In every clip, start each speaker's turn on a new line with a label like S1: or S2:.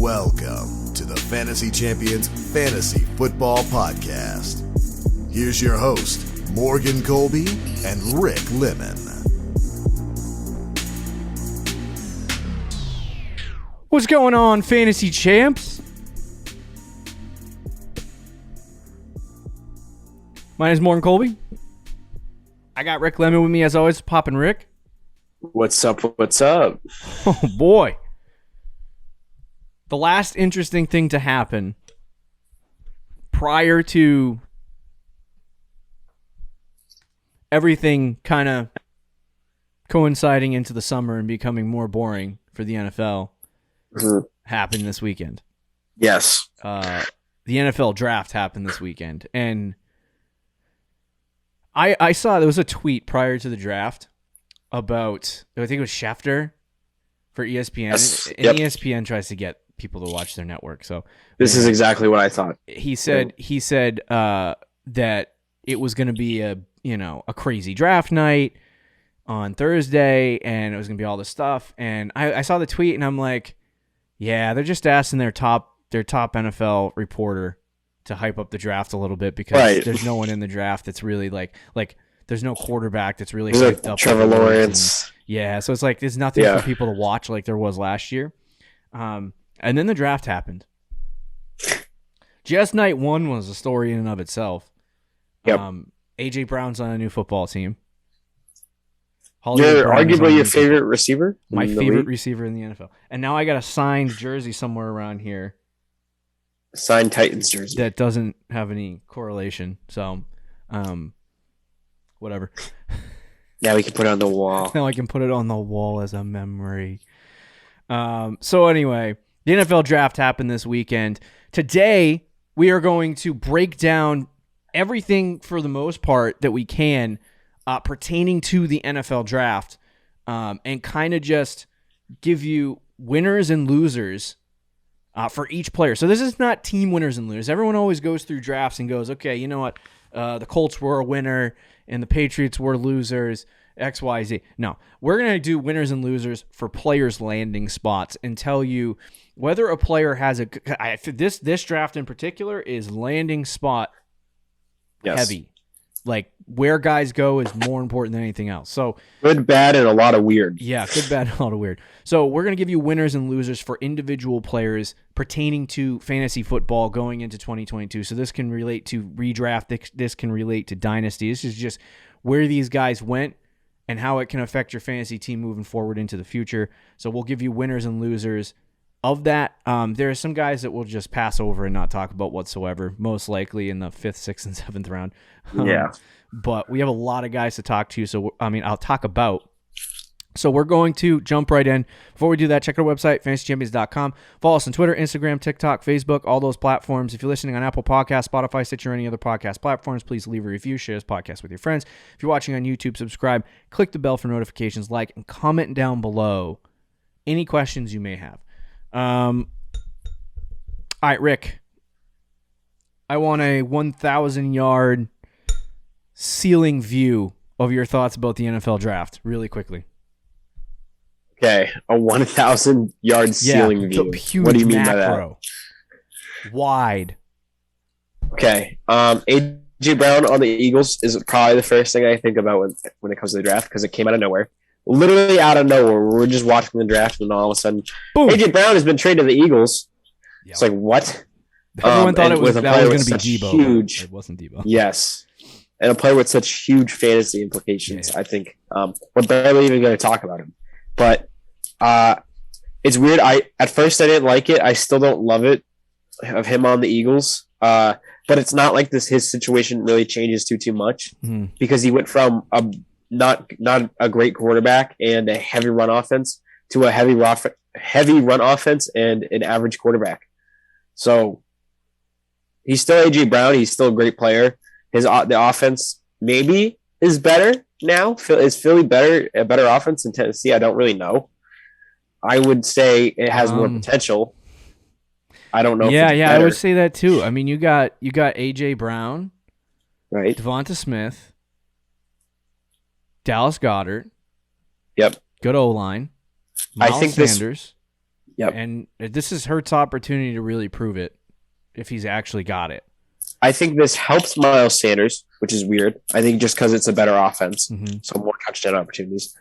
S1: Welcome to the Fantasy Champions Fantasy Football Podcast. Here's your host, Morgan Colby and Rick Lemon.
S2: What's going on, Fantasy Champs? My name is Morgan Colby. I got Rick Lemon with me as always, Poppin' Rick.
S3: What's up? What's up?
S2: Oh boy. The last interesting thing to happen prior to everything kind of coinciding into the summer and becoming more boring for the NFL happened this weekend.
S3: Yes.
S2: The NFL draft happened this weekend. And I saw there was a tweet prior to the draft about, I think it was Schefter for ESPN.
S3: Yes.
S2: And ESPN tries to get people to watch their network. So
S3: this is exactly what I thought.
S2: He said that it was going to be a crazy draft night on Thursday, and it was going to be all this stuff. And I saw the tweet, and I'm like, yeah, they're just asking their top NFL reporter to hype up the draft a little bit because there's no one in the draft that's really like there's no quarterback that's really hyped up.
S3: Trevor Lawrence.
S2: Yeah, so it's like there's nothing for people to watch like there was last year. And then the draft happened. Just night one was a story in and of itself.
S3: Yep.
S2: A.J. Brown's on a new football team.
S3: You're arguably your favorite receiver?
S2: My favorite receiver in the NFL. And now I got a signed jersey somewhere around here.
S3: Signed Titans jersey.
S2: That doesn't have any correlation. So, whatever.
S3: Now we can put it on the wall.
S2: Now I can put it on the wall as a memory. So anyway, the NFL draft happened this weekend. Today, we are going to break down everything for the most part that we can pertaining to the NFL draft and kind of just give you winners and losers for each player. So this is not team winners and losers. Everyone always goes through drafts and goes, okay, you know what? The Colts were a winner and the Patriots were losers. X, Y, Z. No, we're going to do winners and losers for players' landing spots and tell you whether a player has this draft in particular is landing spot heavy. Like where guys go is more important than anything else. So
S3: good, bad, and a lot of weird.
S2: Yeah, good, bad, and a lot of weird. So we're going to give you winners and losers for individual players pertaining to fantasy football going into 2022. So this can relate to redraft. This can relate to dynasty. This is just where these guys went and how it can affect your fantasy team moving forward into the future. So we'll give you winners and losers of that. There are some guys that we'll just pass over and not talk about whatsoever, most likely in the 5th, 6th, and 7th round. But we have a lot of guys to talk to, so I'll talk about. So we're going to jump right in. Before we do that, check out our website, fantasychampions.com. Follow us on Twitter, Instagram, TikTok, Facebook, all those platforms. If you're listening on Apple Podcasts, Spotify, Stitcher, or any other podcast platforms, please leave a review, share this podcast with your friends. If you're watching on YouTube, subscribe, click the bell for notifications, like, and comment down below any questions you may have. All right, Rick. I want a 1,000-yard ceiling view of your thoughts about the NFL draft really quickly.
S3: Okay, a 1,000-yard ceiling view.
S2: Huge
S3: what do you mean
S2: macro.
S3: by that?
S2: Wide.
S3: Okay, A.J. Brown on the Eagles is probably the first thing I think about when it comes to the draft because it came out of nowhere. Literally out of nowhere. We're just watching the draft and all of a sudden, boom. A.J. Brown has been traded to the Eagles. Yep. It's like, what?
S2: Everyone thought that was going to be Debo.
S3: Huge,
S2: it wasn't Debo.
S3: Yes. And a player with such huge fantasy implications, I think. We're barely even going to talk about him. But it's weird. At first I didn't like it. I still don't love it of him on the Eagles. But it's not like his situation really changes too much because he went from a not a great quarterback and a heavy run offense to a heavy run offense and an average quarterback. So he's still A.J. Brown. He's still a great player. The offense maybe is better now. Is Philly a better offense than Tennessee? I don't really know. I would say it has more potential. I don't know.
S2: Yeah, I would say that too. I mean, you got A.J. Brown,
S3: right?
S2: Devonta Smith, Dallas Goedert.
S3: Yep.
S2: Good O-line.
S3: I think
S2: Sanders.
S3: Yep.
S2: And this is Hurts' opportunity to really prove it if he's actually got it.
S3: I think this helps Miles Sanders, which is weird. I think just because it's a better offense, so more touchdown opportunities.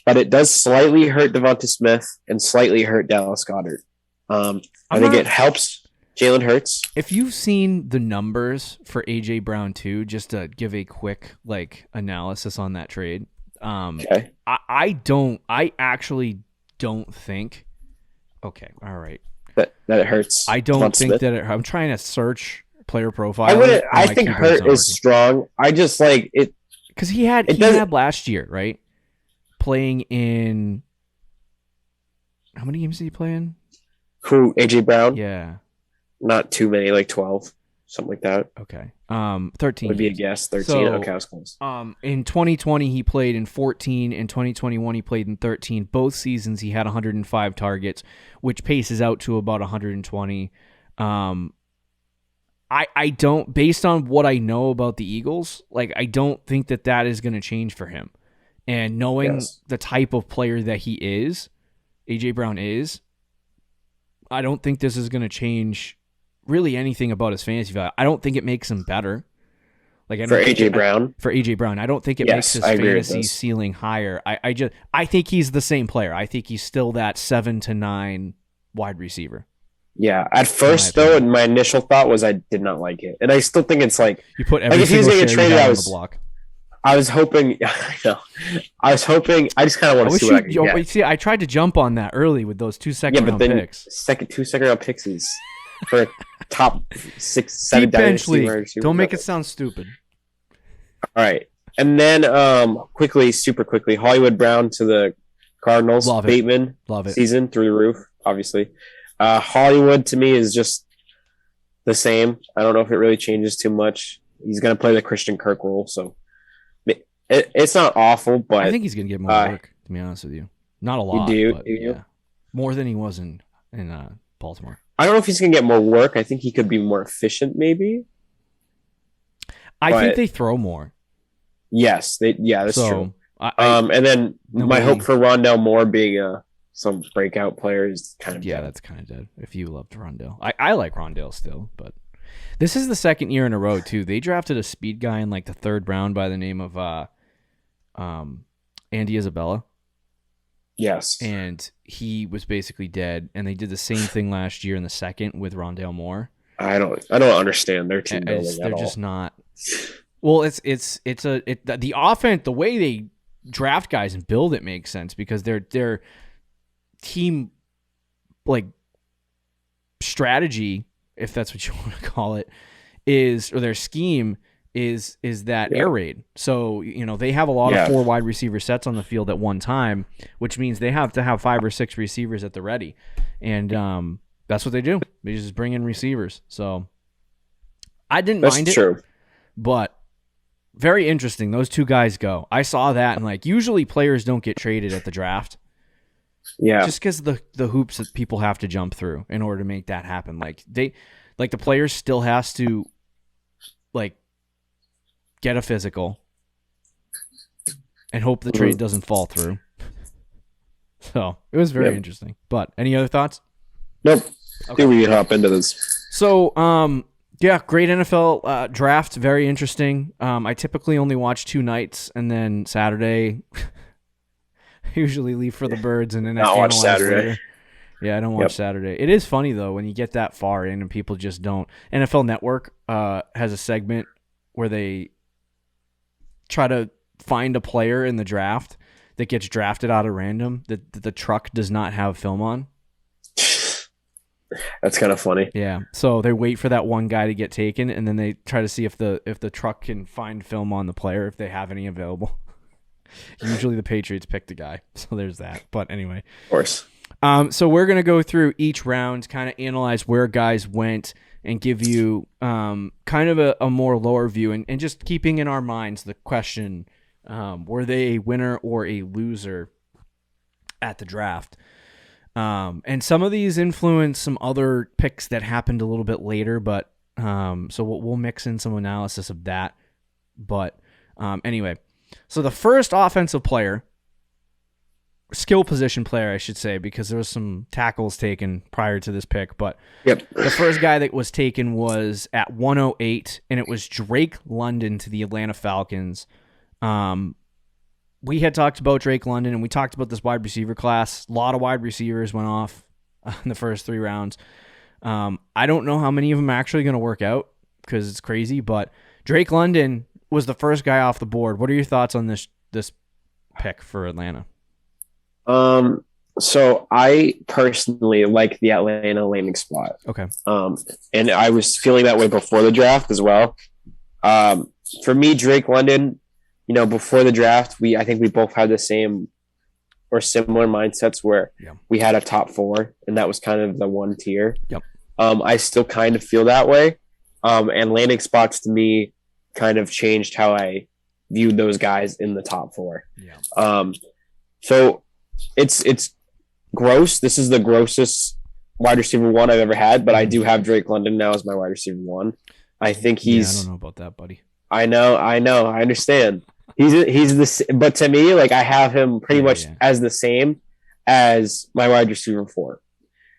S3: But it does slightly hurt Devonta Smith and slightly hurt Dallas Goedert. I think it helps Jalen Hurts.
S2: If you've seen the numbers for A.J. Brown too, just to give a quick analysis on that trade,
S3: Okay.
S2: I actually don't think. Okay, all right.
S3: That it hurts.
S2: I don't
S3: Devonta
S2: think
S3: Smith.
S2: that I'm trying to search player profile.
S3: I think Hurt is strong. I just like it
S2: because he had last year, right? Playing in how many games did he play in?
S3: Who, AJ Brown?
S2: Yeah,
S3: not too many, like 12, something like that.
S2: Okay, 13
S3: would be a
S2: games.
S3: guess. 13.
S2: So,
S3: okay, I was close.
S2: In 2020 he played in 14. In 2021 he played in 13. Both seasons he had 105 targets, which paces out to about 120. I don't, based on what I know about the Eagles, I don't think that is going to change for him. And knowing the type of player that he is, A.J. Brown is, I don't think this is going to change really anything about his fantasy value. I don't think it makes him better.
S3: For A.J. Brown?
S2: For A.J. Brown. I don't think it makes his fantasy ceiling higher. I think he's the same player. I think he's still that 7 to 9 wide receiver.
S3: Yeah, at first though, my initial thought was I did not like it, and I still think it's
S2: you put every
S3: if he was
S2: single
S3: getting traded,
S2: on the block.
S3: I was hoping. I know. I was hoping. I just kind of want to see what I can get.
S2: See, I tried to jump on that early with those 2 second round picks.
S3: 2 second round picks is for top 6, 7
S2: bench league. Don't make it sound stupid.
S3: All right, and then super quickly, Hollywood Brown to the Cardinals.
S2: Love it.
S3: Bateman,
S2: love it.
S3: Season through the roof, obviously. Hollywood to me is just the same. I don't know if it really changes too much. He's going to play the Christian Kirk role, so it's not awful. But
S2: I think he's going to get more work. To be honest with you, not a lot.
S3: You
S2: do? Yeah, more than he was in Baltimore.
S3: I don't know if he's going to get more work. I think he could be more efficient, maybe.
S2: I think they throw more.
S3: Yes, that's true. And then
S2: nobody,
S3: my hope for Rondell Moore being some breakout player is kind of dead.
S2: That's kind of dead. If you loved Rondell, I like Rondell still, but this is the second year in a row too. They drafted a speed guy in the 3rd round by the name of Andy Isabella.
S3: Yes,
S2: and he was basically dead. And they did the same thing last year in the 2nd with Rondell Moore.
S3: I don't understand their team building
S2: They're just not. Well, the offense, the way they draft guys and build it makes sense because their team strategy, if that's what you want to call it, or their scheme is that air raid. So, they have a lot of 4 wide receiver sets on the field at one time, which means they have to have 5 or 6 receivers at the ready. And that's what they do. They just bring in receivers. So I didn't mind it.
S3: True.
S2: But very interesting. Those 2 guys go. I saw that, and usually players don't get traded at the draft.
S3: Yeah.
S2: Just because the hoops that people have to jump through in order to make that happen. The players still has to get a physical and hope the trade doesn't fall through. So it was very interesting. But any other thoughts?
S3: Nope.
S2: Okay.
S3: I think we can hop into this.
S2: So, great NFL draft. Very interesting. I typically only watch 2 nights, and then Saturday, I usually leave for the birds, and then I
S3: watch Saturday.
S2: Later. Yeah, I don't watch Saturday. It is funny though when you get that far in and people just don't. NFL Network has a segment where they try to find a player in the draft that gets drafted out of random that the truck does not have film on.
S3: That's kind of funny.
S2: Yeah. So they wait for that one guy to get taken, and then they try to see if the truck can find film on the player if they have any available. Usually the Patriots pick the guy, so there's that. But anyway,
S3: of course.
S2: So we're gonna go through each round, kind of analyze where guys went, and give you kind of a more lower view, and just keeping in our minds the question: were they a winner or a loser at the draft? And some of these influence some other picks that happened a little bit later, but so we'll mix in some analysis of that. But anyway, so the first offensive player skill position player, I should say, because there was some tackles taken prior to this pick. But the first guy that was taken was at 108, and it was Drake London to the Atlanta Falcons. We had talked about Drake London, and we talked about this wide receiver class. A lot of wide receivers went off in the first 3 rounds. I don't know how many of them are actually going to work out because it's crazy, but Drake London was the first guy off the board. What are your thoughts on this pick for Atlanta?
S3: So I personally like the Atlanta landing spot.
S2: Okay.
S3: And I was feeling that way before the draft as well. For me, Drake London, before the draft, I think we both had the same or similar mindsets where we had a top 4, and that was kind of the one tier.
S2: Yep.
S3: I still kind of feel that way. And landing spots to me kind of changed how I viewed those guys in the top 4.
S2: Yeah.
S3: So it's gross. This is the grossest wide receiver 1 I've ever had, but I do have Drake London now as my wide receiver 1. I think he's.
S2: I don't know about that, buddy.
S3: I know. I understand. He's the. But to me, like, I have him pretty much as the same as my wide receiver 4.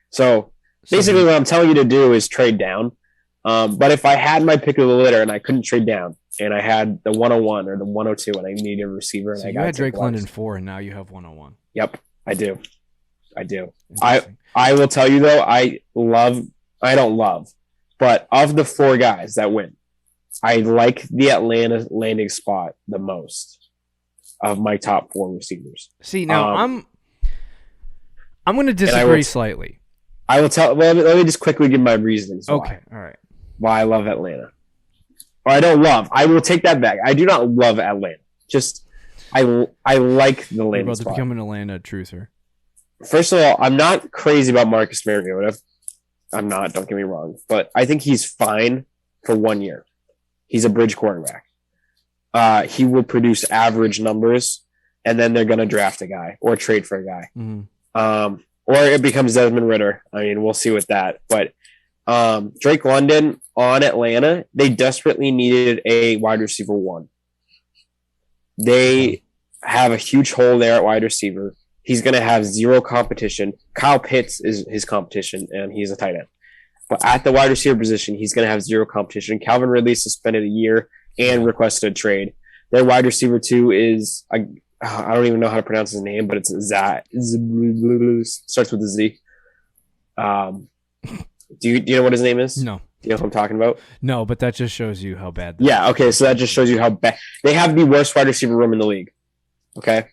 S3: So basically, what I'm telling you to do is trade down. But if I had my pick of the litter and I couldn't trade down, and I had the 101 or the 102, and I needed a receiver, and
S2: so
S3: I
S2: you had Drake London 4, and now you have 101.
S3: Yep, I do. I will tell you though, I don't love, but of the 4 guys that win, I like the Atlanta landing spot the most of my top 4 receivers.
S2: See, now I'm going to disagree slightly.
S3: I will tell. Well, let me just quickly give my reasons.
S2: Okay, all right.
S3: Why I love Atlanta. Or I don't love. I will take that back. I do not love Atlanta. Just I like the landing
S2: You're about
S3: spot.
S2: to become an Atlanta truther.
S3: First of all, I'm not crazy about Marcus Mariota. I'm not. Don't get me wrong, but I think he's fine for 1 year. He's a bridge quarterback. He will produce average numbers, and then they're going to draft a guy or trade for a guy.
S2: Mm-hmm.
S3: Or it becomes Desmond Ridder. I mean, we'll see with that. But Drake London on Atlanta, they desperately needed a wide receiver 1. They have a huge hole there at wide receiver. He's going to have zero competition. Kyle Pitts is his competition, and he's a tight end. But at the wide receiver position, he's going to have zero competition. Calvin Ridley suspended a year and requested a trade. Their wide receiver 2 is, I don't even know how to pronounce his name, but it's Zach. Starts with a Z. Do you know what his name is?
S2: No.
S3: Do you know what I'm talking about?
S2: No, but that just shows you how bad.
S3: Okay, so that just shows you how bad. They have the worst wide receiver room in the league. Okay?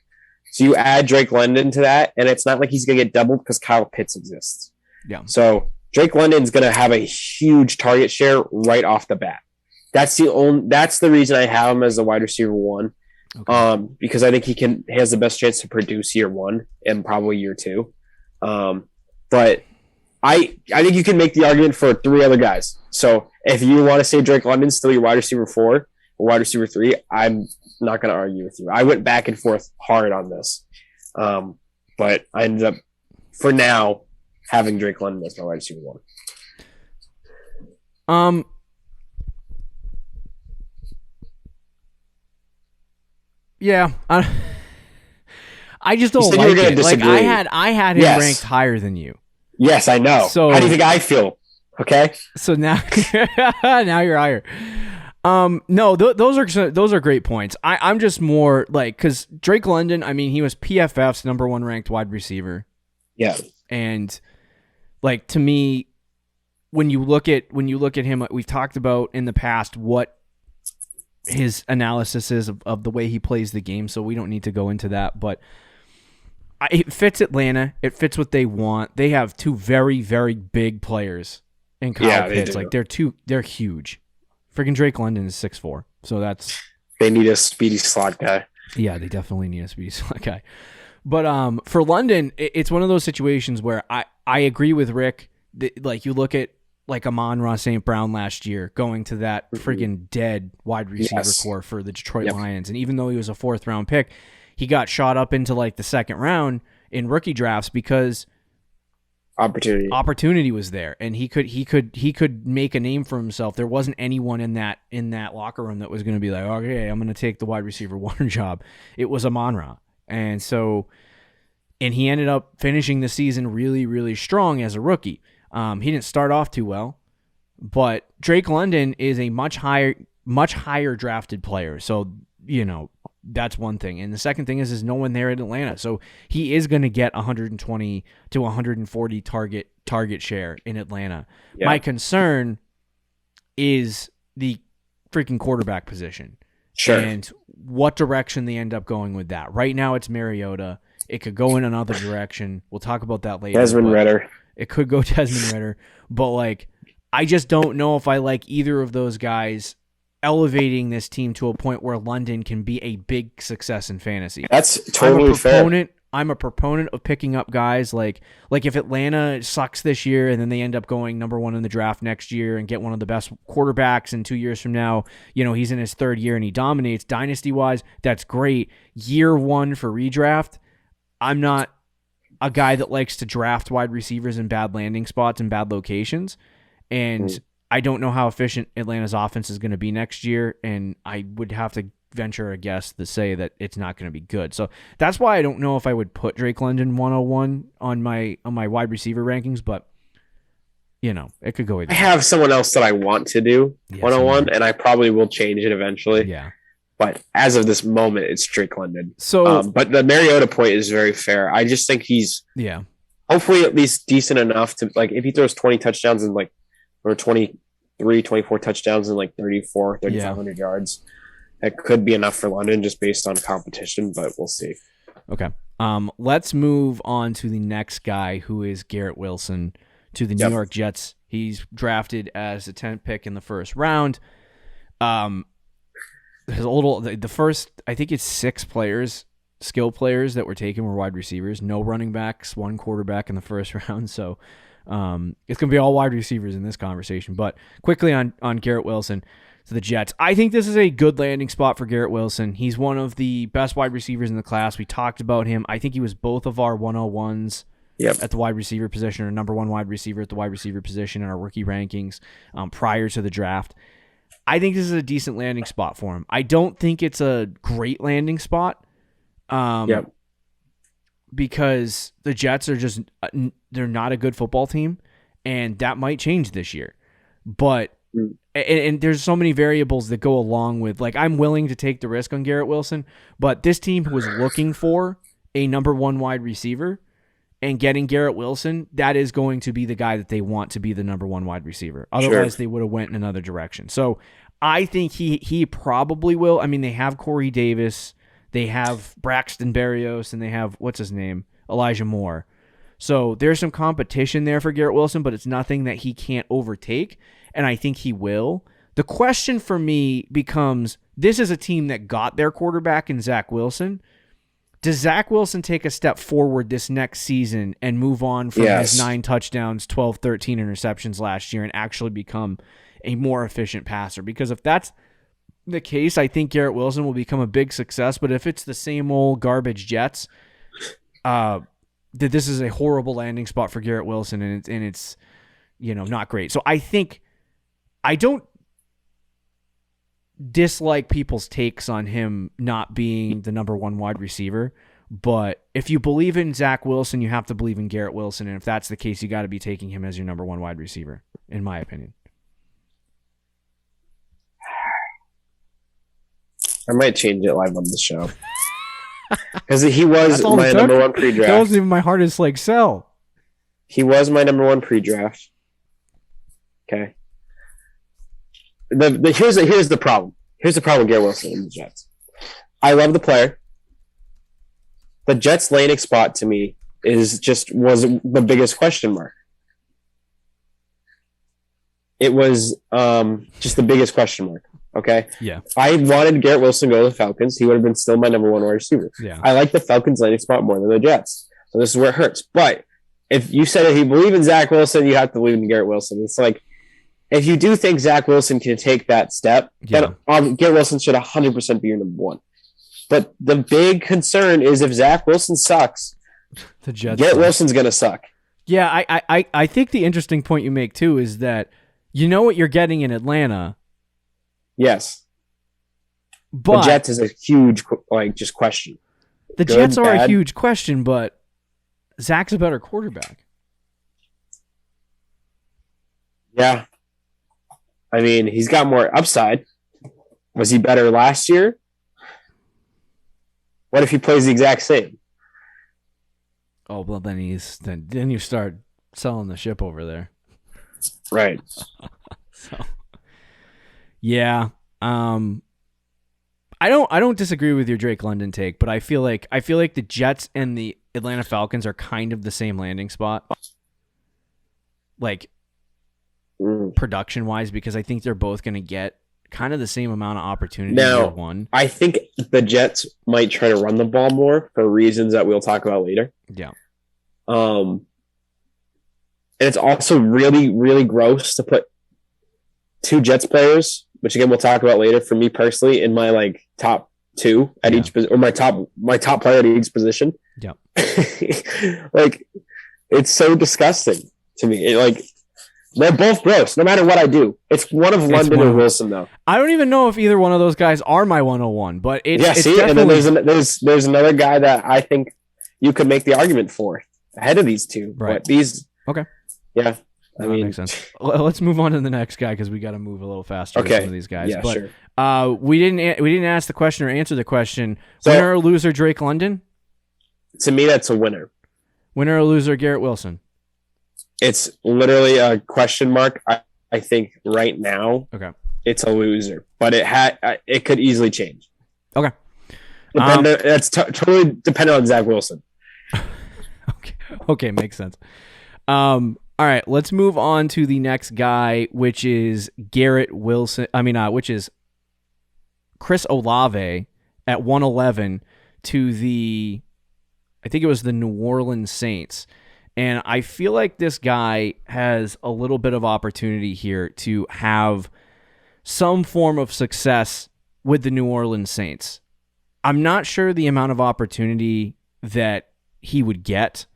S3: So you add Drake London to that, and it's not like he's going to get doubled because Kyle Pitts exists.
S2: Yeah.
S3: So Drake London's going to have a huge target share right off the bat. That's the reason I have him as the wide receiver 1. Okay. Because I think he has the best chance to produce year 1 and probably year 2. But I think you can make the argument for 3 other guys. So if you want to say Drake London's still your wide receiver 4 or wide receiver 3, I'm not going to argue with you. I went back and forth hard on this. But I ended up, for now, having Drake London as my wide receiver 1.
S2: Yeah, I just don't like it. Like I had him ranked higher than you.
S3: Yes, I know. So how do you think I feel? Okay.
S2: So now, now you're higher. No, those are great points. I'm just more like, because Drake London, I mean, he was PFF's number 1 ranked wide receiver.
S3: Yeah.
S2: And like, to me, when you look at him, we've talked about in the past what his analysis is of the way he plays the game, so we don't need to go into that, but it fits Atlanta. It fits what they want. They have 2 very, very big players in Kyle Pitts. Like, they're huge. Freaking Drake London is 6'4", so
S3: they need a speedy slot guy.
S2: Yeah, they definitely need a speedy slot guy. But for London, it's one of those situations where I agree with Rick. Like, you look at like Amon-Ra St. Brown last year going to that friggin' dead wide receiver core for the Detroit Lions. And even though he was a 4th round pick, he got shot up into like the 2nd round in rookie drafts because opportunity was there, and he could make a name for himself. There wasn't anyone in that locker room that was going to be like, okay, I'm going to take the wide receiver 1 job. It was Amon-Ra. And so And he ended up finishing the season really, really strong as a rookie. He didn't start off too well, but Drake London is a much higher drafted player. So, that's one thing. And the second thing is no one there in Atlanta. So he is going to get 120 to 140 target share in Atlanta. Yeah. My concern is the freaking quarterback position.
S3: Sure.
S2: And what direction they end up going with that. Right now it's Mariota. It could go in another direction. We'll talk about that later.
S3: Desmond Ridder.
S2: It could go Desmond Ridder. But, I just don't know if I like either of those guys elevating this team to a point where London can be a big success in fantasy.
S3: That's totally fair.
S2: I'm a proponent of picking up guys like if Atlanta sucks this year and then they end up going number 1 in the draft next year and get one of the best quarterbacks, and 2 years from now, he's in his 3rd year and he dominates dynasty-wise, that's great. Year 1 for redraft, I'm not a guy that likes to draft wide receivers in bad landing spots and bad locations. And I don't know how efficient Atlanta's offense is going to be next year. And I would have to venture a guess to say that it's not going to be good. So that's why I don't know if I would put Drake London 101 on my wide receiver rankings, but it could go either.
S3: I have someone else that I want to do 101, and I probably will change it eventually.
S2: Yeah.
S3: But as of this moment, it's Drake London.
S2: So,
S3: but the Mariota point is very fair. I just think he's hopefully at least decent enough to, if he throws 20 touchdowns and or 23, 24 touchdowns and 3,500 yards, that could be enough for London just based on competition, but we'll see.
S2: Okay. Let's move on to the next guy, who is Garrett Wilson, to the New York Jets. He's drafted as a 10th pick in the first round. The first, I think it's 6 skill players that were taken were wide receivers. No running backs, 1 quarterback in the first round. So it's going to be all wide receivers in this conversation. But quickly on Garrett Wilson to the Jets. I think this is a good landing spot for Garrett Wilson. He's one of the best wide receivers in the class. We talked about him. I think he was both of our 101s at the wide receiver position, or number 1 wide receiver at the wide receiver position in our rookie rankings prior to the draft. I think this is a decent landing spot for him. I don't think it's a great landing spot because the Jets are just they're not a good football team, and that might change this year. But and there's so many variables that go along with, I'm willing to take the risk on Garrett Wilson, but this team was looking for a number 1 wide receiver, and getting Garrett Wilson, that is going to be the guy that they want to be the number 1 wide receiver. Otherwise, they would have went in another direction. So I think he probably will. I mean, they have Corey Davis, they have Braxton Berrios, and they have, what's his name, Elijah Moore. So there's some competition there for Garrett Wilson, but it's nothing that he can't overtake, and I think he will. The question for me becomes, this is a team that got their quarterback in Zach Wilson. Does Zach Wilson take a step forward this next season and move on from his 9 touchdowns, 12, 13 interceptions last year and actually become a more efficient passer? Because if that's the case, I think Garrett Wilson will become a big success. But if it's the same old garbage Jets, this is a horrible landing spot for Garrett Wilson, and it's not great. So I think I don't dislike people's takes on him not being the number 1 wide receiver, but if you believe in Zach Wilson, you have to believe in Garrett Wilson, and if that's the case, you got to be taking him as your number 1 wide receiver, in my opinion.
S3: I might change it live on the show because he was my number 1 pre-draft.
S2: That wasn't even my hardest sell.
S3: He was my number 1 pre-draft. Okay. Here's the problem. Here's the problem with Garrett Wilson and the Jets. I love the player. The Jets' landing spot to me was the biggest question mark. It was just the biggest question mark. Okay.
S2: Yeah.
S3: If I wanted Garrett Wilson to go to the Falcons, he would have been still my number 1 wide receiver.
S2: Yeah.
S3: I like the Falcons' landing spot more than the Jets. So this is where it hurts. But if you said if you believe in Zach Wilson, you have to believe in Garrett Wilson. It's if you do think Zach Wilson can take that step, then Garrett Wilson should 100% be your number 1. But the big concern is if Zach Wilson sucks,
S2: the Jets
S3: Garrett Wilson's going to suck.
S2: Yeah, I think the interesting point you make, too, is that you know what you're getting in Atlanta.
S3: Yes.
S2: But
S3: the Jets is a huge just question.
S2: The Jets are a huge question, but Zach's a better quarterback.
S3: Yeah. I mean, he's got more upside. Was he better last year? What if he plays the exact same?
S2: Oh, well, then you start selling the ship over there.
S3: Right.
S2: So, yeah. I don't disagree with your Drake London take, but I feel like the Jets and the Atlanta Falcons are kind of the same landing spot. Like production wise, because I think they're both going to get kind of the same amount of opportunity.
S3: Now,
S2: one.
S3: I think the Jets might try to run the ball more for reasons that we'll talk about later.
S2: Yeah.
S3: And it's also really, really gross to put two Jets players, which again we'll talk about later, for me personally, in my like top two at each position, or my top player at each position.
S2: Yeah.
S3: Like, it's so disgusting to me. They're both gross, no matter what I do. It's one of London or Wilson, though.
S2: I don't even know if either one of those guys are my 101, but it's
S3: see,
S2: definitely...
S3: and then there's another guy that I think you could make the argument for ahead of these two.
S2: Right.
S3: But these,
S2: okay,
S3: yeah,
S2: that makes sense. Let's move on to the next guy because we got to move a little faster with some of these guys.
S3: Yeah,
S2: but,
S3: sure.
S2: We didn't ask the question or answer the question.
S3: So,
S2: winner or loser, Drake London?
S3: To me, that's a winner.
S2: Winner or loser, Garrett Wilson?
S3: It's literally a question mark. I think right now, it's a loser, but it could easily change.
S2: Okay,
S3: that's totally dependent on Zach Wilson.
S2: Okay, makes sense. All right, let's move on to the next guy, which is Garrett Wilson. Which is Chris Olavey at 111 to the, I think it was the New Orleans Saints. And I feel like this guy has a little bit of opportunity here to have some form of success with the New Orleans Saints. I'm not sure the amount of opportunity that he would get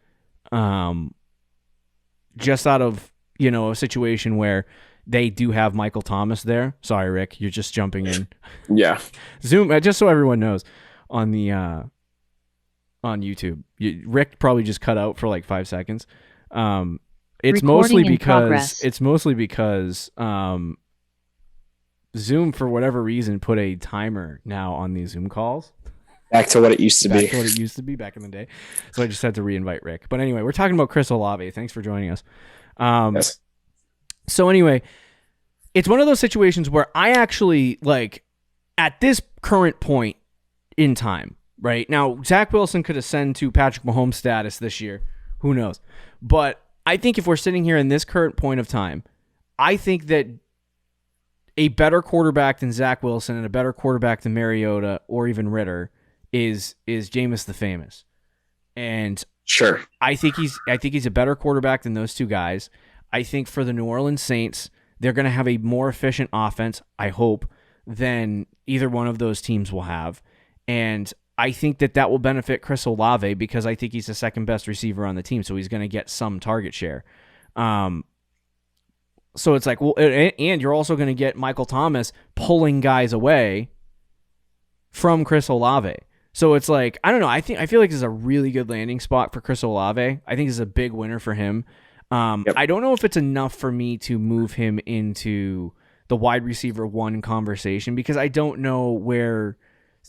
S2: just out of, a situation where they do have Michael Thomas there. Sorry, Rick, you're just jumping in.
S3: Yeah.
S2: Zoom, just so everyone knows, on the... on YouTube, Rick probably just cut out for like 5 seconds. It's mostly because Zoom, for whatever reason, put a timer now on these Zoom calls.
S3: Back to what it used to be.
S2: Back to what it used to be back in the day. So I just had to reinvite Rick. But anyway, we're talking about Chris Olavey. Thanks for joining us.
S3: Yes.
S2: So anyway, it's one of those situations where I actually, at this current point in time, right now, Zach Wilson could ascend to Patrick Mahomes status this year. Who knows? But I think if we're sitting here in this current point of time, I think that a better quarterback than Zach Wilson and a better quarterback than Mariota or even Ritter is Jameis the Famous. And
S3: sure,
S2: I think he's a better quarterback than those two guys. I think for the New Orleans Saints, they're going to have a more efficient offense, I hope, than either one of those teams will have. And I think that will benefit Chris Olavey because I think he's the second best receiver on the team, so he's going to get some target share. So it's like, well, and you're also going to get Michael Thomas pulling guys away from Chris Olavey. So it's like, I don't know. I feel like this is a really good landing spot for Chris Olavey. I think this is a big winner for him. Yep. I don't know if it's enough for me to move him into the wide receiver one conversation because I don't know where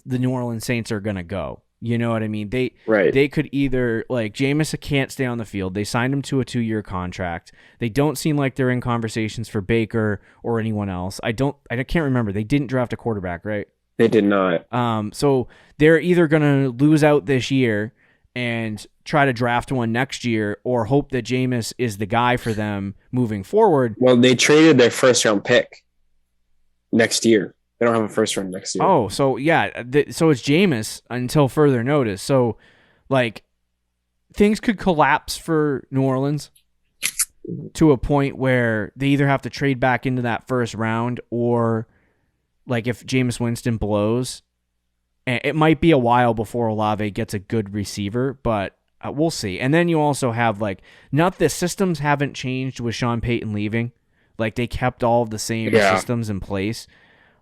S2: the New Orleans Saints are going to go. You know what I mean? They could either, Jameis can't stay on the field. They signed him to a 2-year contract. They don't seem like they're in conversations for Baker or anyone else. I can't remember. They didn't draft a quarterback, right?
S3: They did not.
S2: So they're either going to lose out this year and try to draft one next year or hope that Jameis is the guy for them moving forward.
S3: Well, they traded their first-round pick next year. They don't have a first round next year.
S2: Oh, so yeah. So it's Jameis until further notice. So, things could collapse for New Orleans to a point where they either have to trade back into that first round or, if Jameis Winston blows, it might be a while before Olave gets a good receiver, but we'll see. And then you also have, not the systems haven't changed with Sean Payton leaving. They kept all of the same systems in place.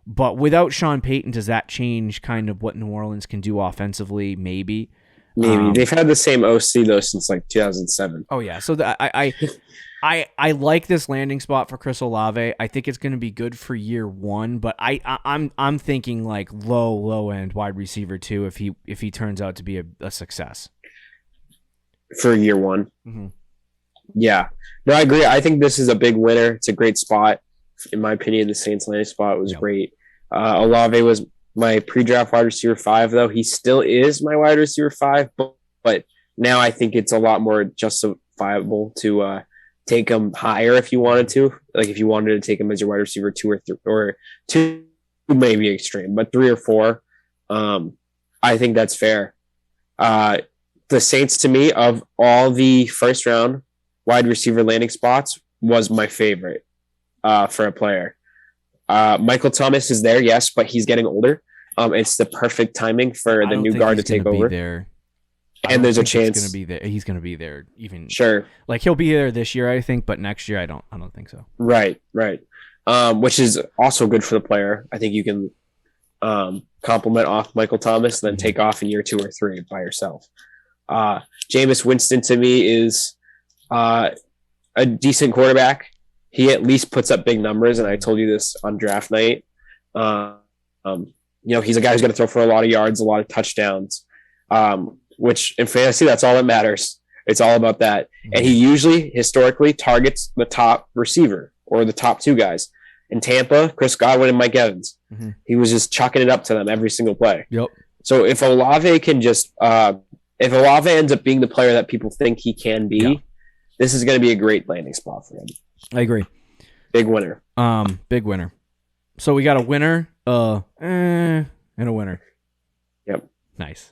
S2: But without Sean Payton, does that change kind of what New Orleans can do offensively? Maybe.
S3: Maybe they've had the same OC though since like 2007.
S2: Oh yeah, so I like this landing spot for Chris Olavey. I think it's going to be good for year one, but I'm thinking like low end wide receiver too if he turns out to be a success
S3: for year one.
S2: Mm-hmm.
S3: Yeah, no, I agree. I think this is a big winner. It's a great spot, in my opinion. The Saints landing spot was great. Olavey was my pre-draft wide receiver 5, though. He still is my wide receiver 5, but now I think it's a lot more justifiable to take him higher if you wanted to. Like if you wanted to take him as your wide receiver 2 or 3, or 2 may be extreme, but 3 or 4, I think that's fair. The Saints, to me, of all the first round wide receiver landing spots, was my favorite for a player. Michael Thomas is there, yes, but he's getting older. It's the perfect timing for the new guard to take over. And there's a chance
S2: he's going to be there even.
S3: Sure.
S2: Like he'll be there this year, I think, but next year I don't think so.
S3: Right. Which is also good for the player. I think you can compliment off Michael Thomas and then take off in year 2 or 3 by yourself. Jameis Winston to me is a decent quarterback. He at least puts up big numbers, and I told you this on draft night. He's a guy who's going to throw for a lot of yards, a lot of touchdowns, which in fantasy, that's all that matters. It's all about that. And he usually, historically, targets the top receiver or the top 2 guys. In Tampa, Chris Godwin and Mike Evans. Mm-hmm. He was just chucking it up to them every single play.
S2: Yep.
S3: So if Olavey can just if Olavey ends up being the player that people think he can be, this is going to be a great landing spot for him.
S2: I agree.
S3: Big winner.
S2: Big winner. So we got a winner, and a winner.
S3: Yep.
S2: Nice.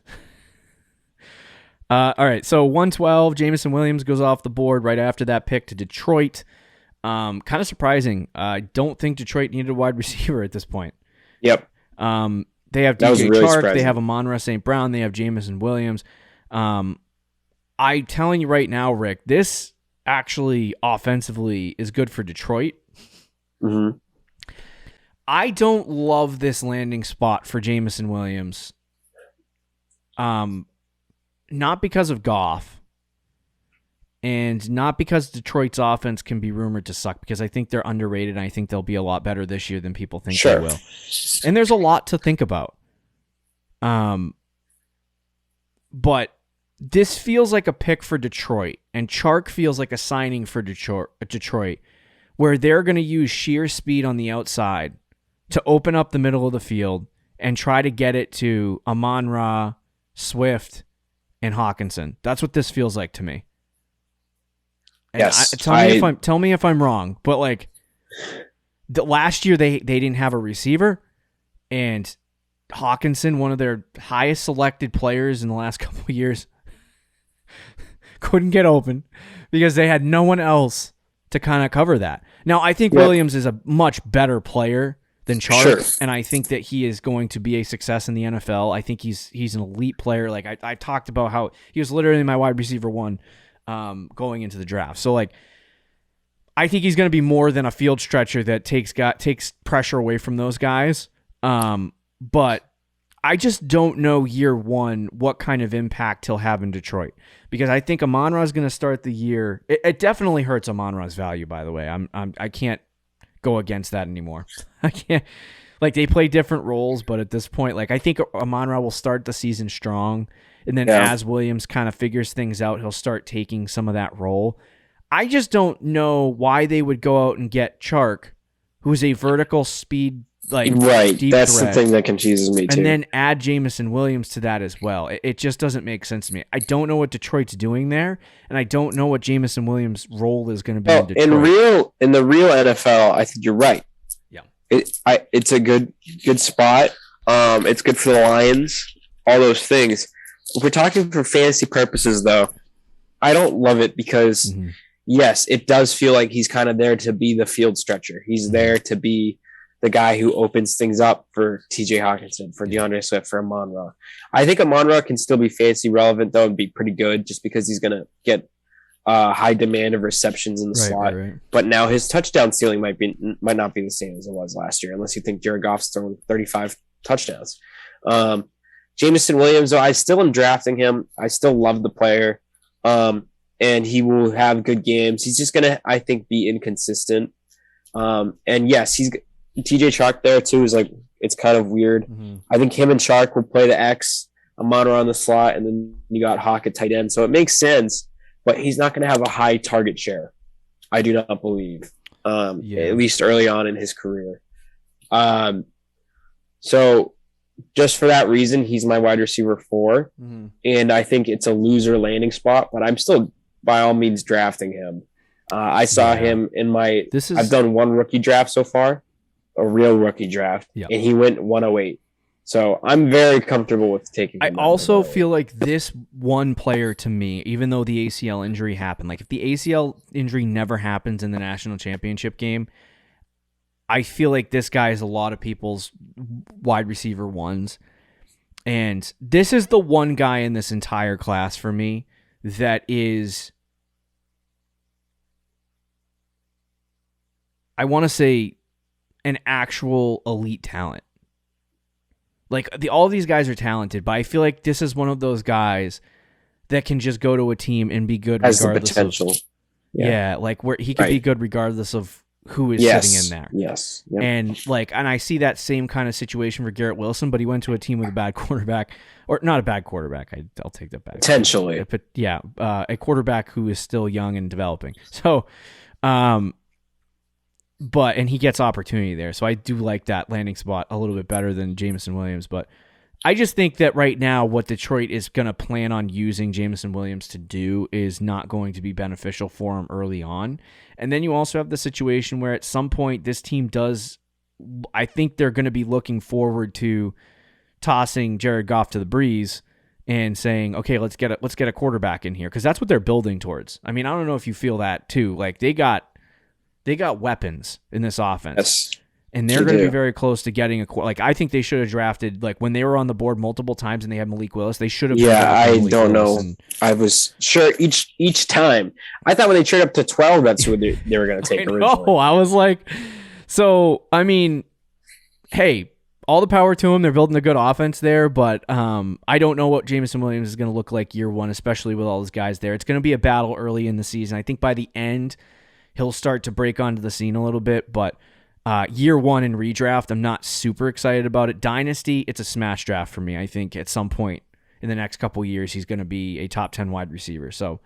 S2: All right. So 112, Jamison Williams goes off the board right after that pick to Detroit. Kind of surprising. I don't think Detroit needed a wide receiver at this point.
S3: Yep.
S2: They have DJ
S3: really
S2: Chark.
S3: surprising.
S2: They have Amon-Ra St. Brown. They have Jamison Williams. I'm telling you right now, Rick, this actually offensively is good for Detroit.
S3: Mm-hmm.
S2: I don't love this landing spot for Jamison Williams. Not because of Goff, and not because Detroit's offense can be rumored to suck, because I think they're underrated, and I think they'll be a lot better this year than people think they will. And there's a lot to think about. But this feels like a pick for Detroit, and Chark feels like a signing for Detroit, where they're going to use sheer speed on the outside to open up the middle of the field and try to get it to Amon-Ra, Swift, and Hawkinson. That's what this feels like to me. And
S3: yes.
S2: Tell me if I'm wrong, but like last year they didn't have a receiver, and Hawkinson, one of their highest selected players in the last couple of years, couldn't get open because they had no one else to kind of cover that. Now, I think Williams is a much better player than Chark, and I think that he is going to be a success in the NFL. I think he's an elite player. Like I talked about how he was literally my wide receiver 1 going into the draft. So like I think he's going to be more than a field stretcher that takes pressure away from those guys. But I just don't know year 1 what kind of impact he'll have in Detroit, because I think Amon-Ra is going to start the year. It definitely hurts Amon-Ra's value, by the way. I can't go against that anymore. I can't. Like they play different roles, but at this point, like I think Amon-Ra will start the season strong, and then as Williams kind of figures things out, he'll start taking some of that role. I just don't know why they would go out and get Chark, who's a vertical speed deep
S3: that's
S2: threat,
S3: the thing that confuses me too.
S2: and then add Jamison Williams to that as well. It just doesn't make sense to me. I don't know what Detroit's doing there, and I don't know what Jamison Williams' role is going to be in Detroit.
S3: In the real NFL, I think you're right.
S2: Yeah,
S3: it's a good spot. It's good for the Lions. All those things. If we're talking for fantasy purposes, though, I don't love it because yes, it does feel like he's kind of there to be the field stretcher. He's there to be the guy who opens things up for TJ Hawkinson, for DeAndre Swift, for Amon-Ra. I think Amon-Ra can still be fantasy relevant, though, and be pretty good just because he's going to get high demand of receptions in the slot. Right. But now his touchdown ceiling might not be the same as it was last year, unless you think Jared Goff's throwing 35 touchdowns. Jamison Williams, though, I still am drafting him. I still love the player. And he will have good games. He's just gonna, I think, be inconsistent. And yes, he's TJ Shark there too. Is like, it's kind of weird. I think him and Shark will play the X, Amon on the slot, and then you got Hawk at tight end. So it makes sense, but he's not gonna have a high target share. I do not believe, at least early on in his career. So just for that reason, he's my wide receiver 4, and I think it's a loser landing spot. But I'm still, by all means, drafting him. I saw him in my. I've done one rookie draft so far, a real rookie draft, and he went 108. So I'm very comfortable with taking him.
S2: I also feel like this one player to me, even though the ACL injury happened, like if the ACL injury never happens in the national championship game, I feel like this guy is a lot of people's wide receiver 1s. And this is the one guy in this entire class for me that is, I want to say, an actual elite talent. Like, all of these guys are talented, but I feel like this is one of those guys that can just go to a team and be good
S3: has
S2: regardless
S3: the potential.
S2: Like where he could be good regardless of who is sitting in there.
S3: Yes. Yep.
S2: And I see that same kind of situation for Garrett Wilson, but he went to a team with a bad quarterback, or not a bad quarterback. I'll take that back.
S3: Potentially.
S2: But a quarterback who is still young and developing. So, and he gets opportunity there. So I do like that landing spot a little bit better than Jamison Williams. But I just think that right now what Detroit is going to plan on using Jamison Williams to do is not going to be beneficial for him early on. And then you also have the situation where at some point this team does, I think they're going to be looking forward to tossing Jared Goff to the breeze and saying, okay, let's get a quarterback in here, because that's what they're building towards. I mean, I don't know if you feel that too. Like they got weapons in this offense.
S3: Yes,
S2: and they're going to be very close to getting I think they should have drafted, like when they were on the board multiple times and they had Malik Willis, they should have.
S3: Yeah, I don't know. I was sure each time. I thought when they traded up to 12, that's who they were going to take originally.
S2: Oh, I was like, so I mean, hey, all the power to them. They're building a good offense there, but I don't know what Jamison Williams is going to look like year one, especially with all those guys there. It's going to be a battle early in the season. I think by the end, he'll start to break onto the scene a little bit, but year one in redraft, I'm not super excited about it. Dynasty, it's a smash draft for me. I think at some point in the next couple years, he's going to be a top 10 wide receiver. So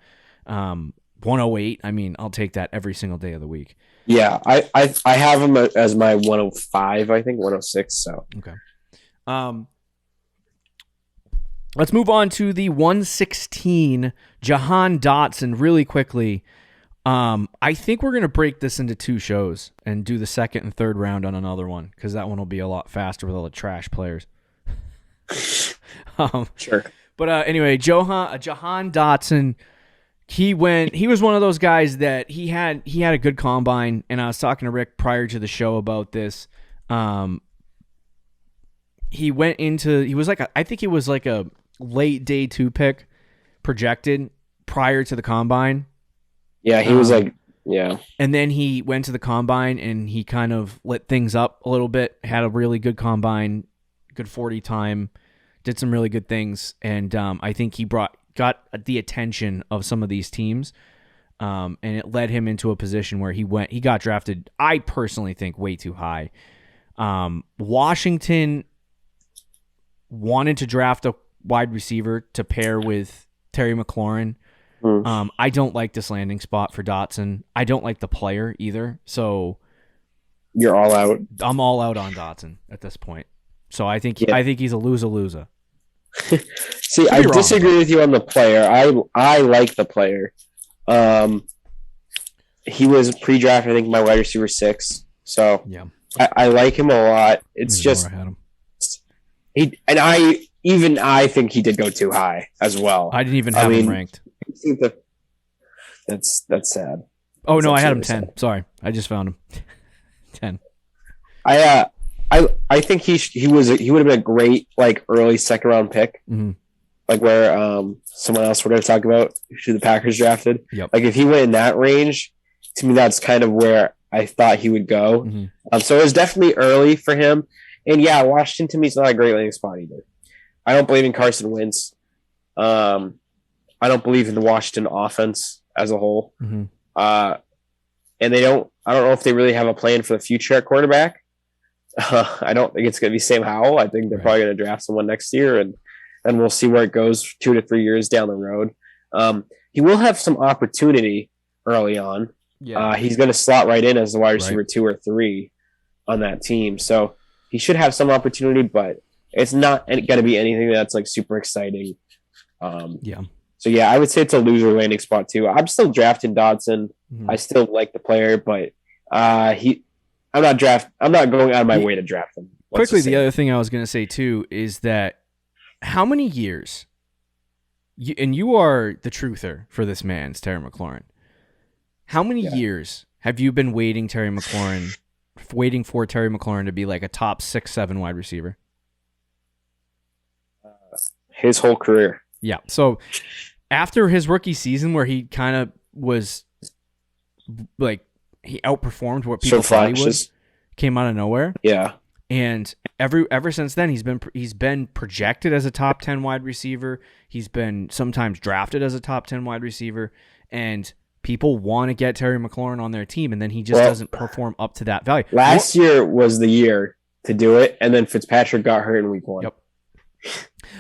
S2: 108, I mean, I'll take that every single day of the week.
S3: Yeah, I have him as my 105, I think, 106. So
S2: okay. Let's move on to the 116, Jahan Dotson, really quickly. I think we're going to break this into 2 shows and do the second and third round on another one, because that one will be a lot faster with all the trash players.
S3: Sure.
S2: But anyway, Jahan Dotson, he was one of those guys that he had a good combine, and I was talking to Rick prior to the show about this. He was like a late day 2 pick projected prior to the combine.
S3: Yeah, he was yeah.
S2: And then he went to the combine and he kind of lit things up a little bit, had a really good combine, good 40 time, did some really good things. And I think he got the attention of some of these teams. And it led him into a position where he got drafted, I personally think, way too high. Washington wanted to draft a wide receiver to pair with Terry McLaurin. I don't like this landing spot for Dotson. I don't like the player either. So
S3: you're all out.
S2: I'm all out on Dotson at this point. So I think he's a loser.
S3: See, I disagree with you on the player. I like the player. He was pre-draft, I think, my wide receiver 6. So yeah, I like him a lot. It's just I think he did go too high as well.
S2: I didn't even have him ranked.
S3: That's sad.
S2: Oh no, I had him 10. Sad. Sorry, I just found him 10.
S3: I think he would have been a great early second round pick, where someone else we're going to talk about who the Packers drafted.
S2: Yep.
S3: If he went in that range, to me that's kind of where I thought he would go. So it was definitely early for him. And yeah, Washington to me is not a great landing spot either. I don't believe in Carson Wentz. I don't believe in the Washington offense as a whole.
S2: Mm-hmm.
S3: And I don't know if they really have a plan for the future at quarterback. I don't think it's going to be Sam Howell. I think they're probably going to draft someone next year, and we'll see where it goes 2 to 3 years down the road. He will have some opportunity early on. Yeah. He's going to slot right in as the wide receiver 2 or 3 on that team. So he should have some opportunity, but it's not going to be anything that's like super exciting. So I would say it's a loser landing spot too. I'm still drafting Dotson. Mm-hmm. I still like the player, but I'm not going out of my way to draft him.
S2: Quickly, the other thing I was going to say too is that how many years, and you are the truther for this man, it's Terry McLaurin. How many years have you been waiting for Terry McLaurin to be like a top 6-7 wide receiver?
S3: His whole career.
S2: Yeah. So after his rookie season where he kind of was like, he outperformed what people thought he would, came out of nowhere.
S3: Yeah.
S2: And ever since then, he's been projected as a top 10 wide receiver. He's been sometimes drafted as a top 10 wide receiver, and people want to get Terry McLaurin on their team, and then he just doesn't perform up to that value.
S3: Last year was the year to do it, and then Fitzpatrick got hurt in week 1.
S2: Yep.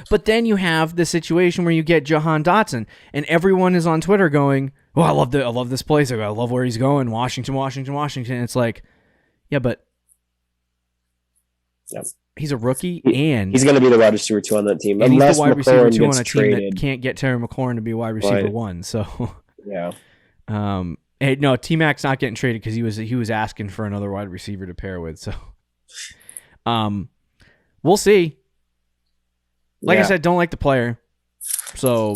S2: But then you have the situation where you get Jahan Dotson, and everyone is on Twitter going, "Oh, I love this place. I love where he's going. Washington." And it's like, yeah, but he's a rookie, and
S3: he's going to be the wide receiver 2 on that team.
S2: And he's the wide receiver 2 on a team that can't get Terry McLaurin to be wide receiver 1. So
S3: yeah.
S2: Hey, no, T-Mac's not getting traded because he was asking for another wide receiver to pair with. So, we'll see. Like I said, don't like the player, so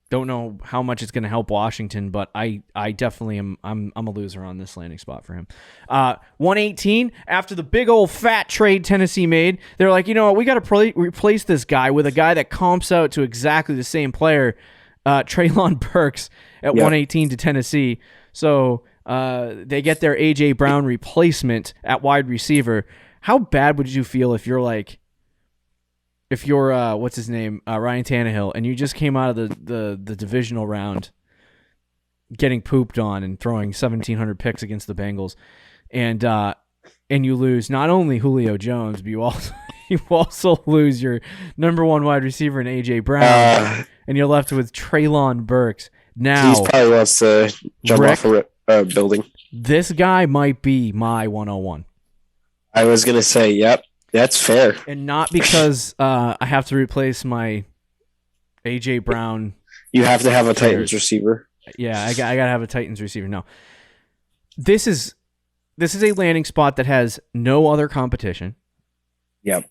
S2: don't know how much it's going to help Washington. But I definitely am. I'm a loser on this landing spot for him. 118 after the big old fat trade Tennessee made. They're like, you know what, we got to replace this guy with a guy that comps out to exactly the same player, Treylon Burks at 118 to Tennessee. So they get their A.J. Brown replacement at wide receiver. How bad would you feel if you're what's his name, Ryan Tannehill, and you just came out of the divisional round getting pooped on and throwing 1,700 picks against the Bengals, and you lose not only Julio Jones, but you also lose your number 1 wide receiver in A.J. Brown, and you're left with Treylon Burks. Now
S3: he's probably wants to jump off a building.
S2: This guy might be my 101.
S3: I was gonna say, yep. That's fair.
S2: And not because I have to replace my A.J. Brown.
S3: You have to have a Titans receiver.
S2: Yeah, I got to have a Titans receiver. No. This is a landing spot that has no other competition.
S3: Yep.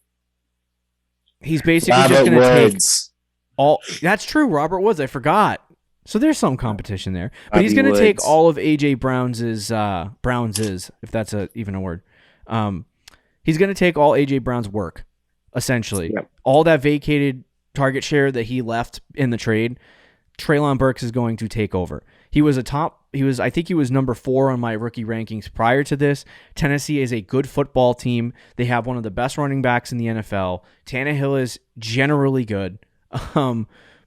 S2: He's basically just going to take all. That's true, Robert Woods. I forgot. So there's some competition there. But he's going to take all of A.J. Brown's, if that's even a word. He's going to take all A.J. Brown's work, essentially. Yep. All that vacated target share that he left in the trade, Treylon Burks is going to take over. I think he was number 4 on my rookie rankings prior to this. Tennessee is a good football team. They have one of the best running backs in the NFL. Tannehill is generally good